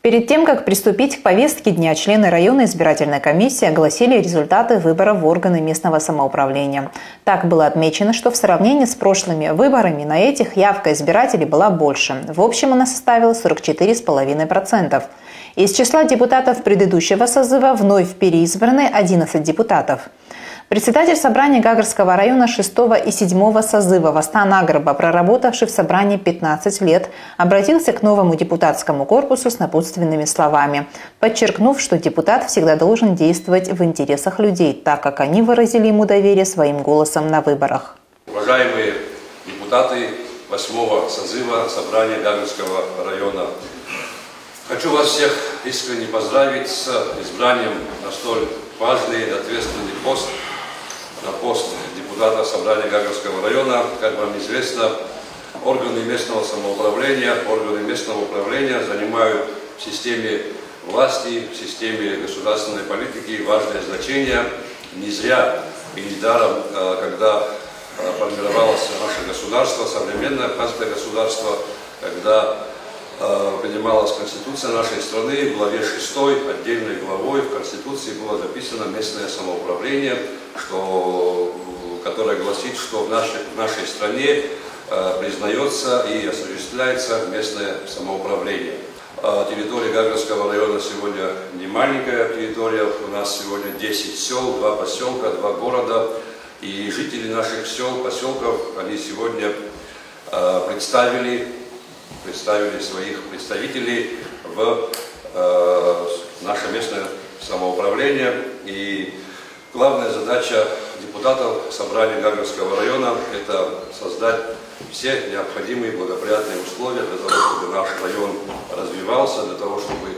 Перед тем, как приступить к повестке дня, члены районной избирательной комиссии огласили результаты выборов в органы местного самоуправления. Так было отмечено, что в сравнении с прошлыми выборами на этих явка избирателей была больше. В общем, она составила 44,5%. Из числа депутатов предыдущего созыва вновь переизбраны 11 депутатов. Председатель собрания Гагарского района 6 и 7 созыва Вастан Агрба, проработавший в собрании 15 лет, обратился к новому депутатскому корпусу с напутственными словами, подчеркнув, что депутат всегда должен действовать в интересах людей, так как они выразили ему доверие своим голосом на выборах. Уважаемые депутаты 8 созыва собрания Гагарского района, хочу вас всех искренне поздравить с избранием на столь важный и ответственный пост, на пост депутата собрания Гагарского района. Как вам известно, органы местного самоуправления, занимают в системе власти, в системе государственной политики важное значение. Не зря и недаром, когда формировалось наше государство, современное ханское государство, когда принималась Конституция нашей страны, в главе 6, отдельной главой в Конституции было записано местное самоуправление, которое гласит, что в нашей стране признается и осуществляется местное самоуправление. Территория Гагарского района сегодня не маленькая территория, у нас сегодня 10 сел, 2 поселка, 2 города, и жители наших сел, поселков, они сегодня представили своих представителей в наше местное самоуправление. И главная задача депутатов собрания Гагарского района – это создать все необходимые благоприятные условия для того, чтобы наш район развивался, для того, чтобы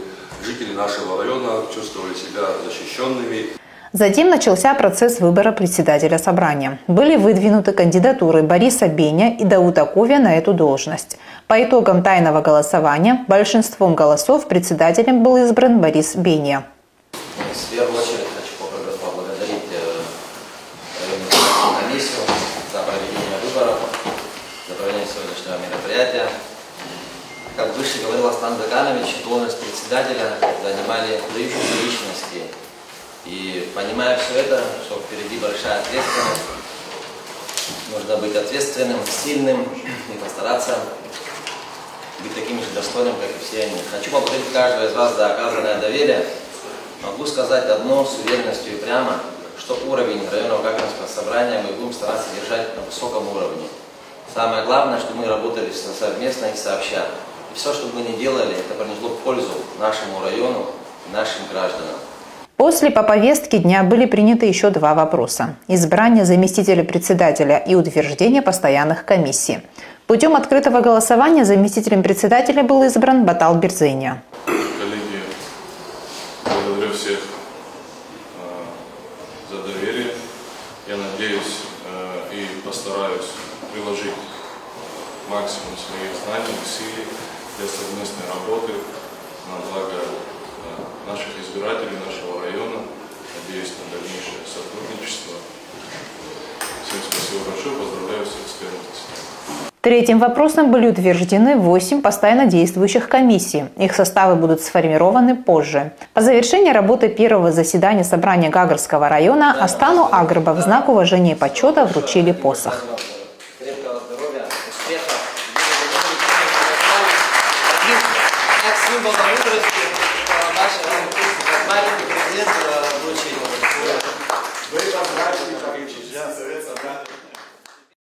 жители нашего района чувствовали себя защищенными. Затем начался процесс выбора председателя собрания. Были выдвинуты кандидатуры Бориса Беня и Даута Ковия на эту должность. По итогам тайного голосования большинством голосов председателем был избран Борис Беня. В первую очередь хочу поблагодарить районную комиссию за проведение выборов, за проведение сегодняшнего мероприятия. Как выше говорил Астан Даганович, должность председателя занимали выдающиеся личности. И понимая все это, что впереди большая ответственность, нужно быть ответственным, сильным и постараться быть таким же достойным, как и все они. Хочу поблагодарить каждого из вас за оказанное доверие. Могу сказать одно с уверенностью и прямо, что уровень районного Гагарского собрания мы будем стараться держать на высоком уровне. Самое главное, что мы работали совместно и сообща. И все, что бы мы ни делали, это принесло пользу нашему району и нашим гражданам. После по повестке дня были приняты еще 2 вопроса – избрание заместителя председателя и утверждение постоянных комиссий. Путем открытого голосования заместителем председателя был избран Батал Берзеня. Коллеги, благодарю всех за доверие. Я надеюсь и постараюсь приложить максимум своих знаний, усилий для совместной работы на благо наших избирателей, нашего района. Надеюсь на дальнейшее сотрудничество. Всем спасибо большое, поздравляю всех с первым заседанием. Третьим вопросом были утверждены 8 постоянно действующих комиссий. Их составы будут сформированы позже. По завершении работы первого заседания собрания Гагарского района Астану Агрба в знак уважения и почета вручили посох. Крепкого здоровья, успехов, как символ мудрости, маленький президент